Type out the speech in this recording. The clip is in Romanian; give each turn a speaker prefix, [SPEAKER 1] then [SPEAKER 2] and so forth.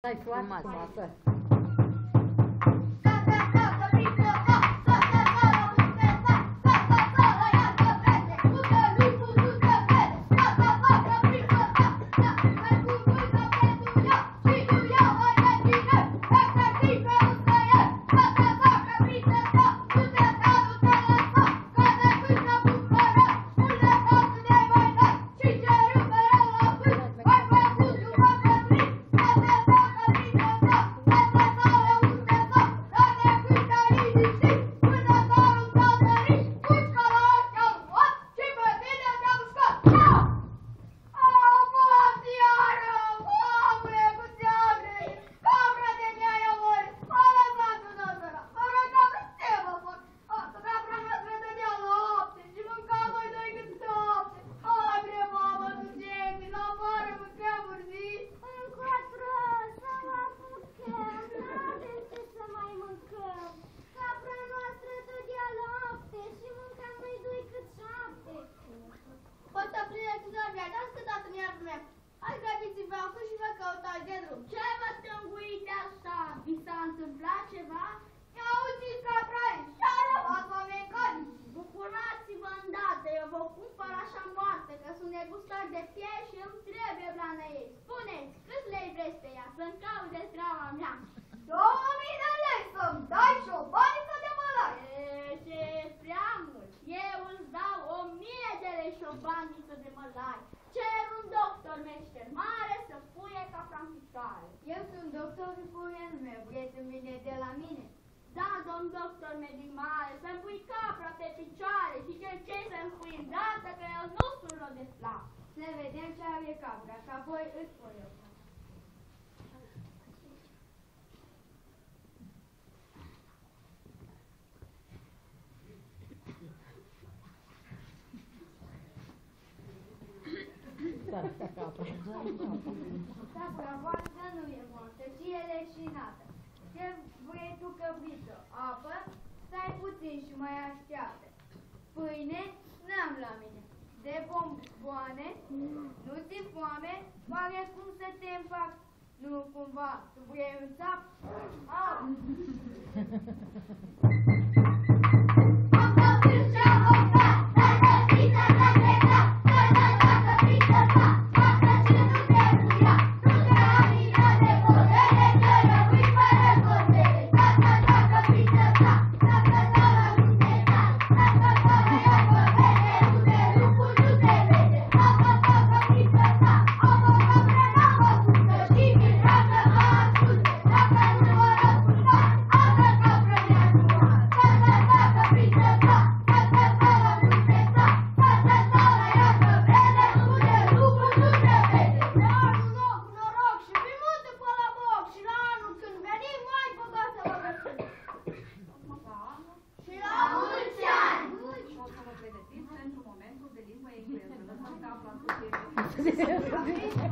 [SPEAKER 1] Stai foarte frumoasă.
[SPEAKER 2] Capra voastră nu e moartă, ci e leșinată. Ce vrei tu, căbriță? Apă? Stai puțin și mai așteaptă. Pâine? N-am la mine. De bomboane? Nu ți foame? Oare cum să te împac? Nu cumva, tu vrei un țap? Au!
[SPEAKER 3] Pentru momentul de limbă engleză. Lăsăm capul asociat.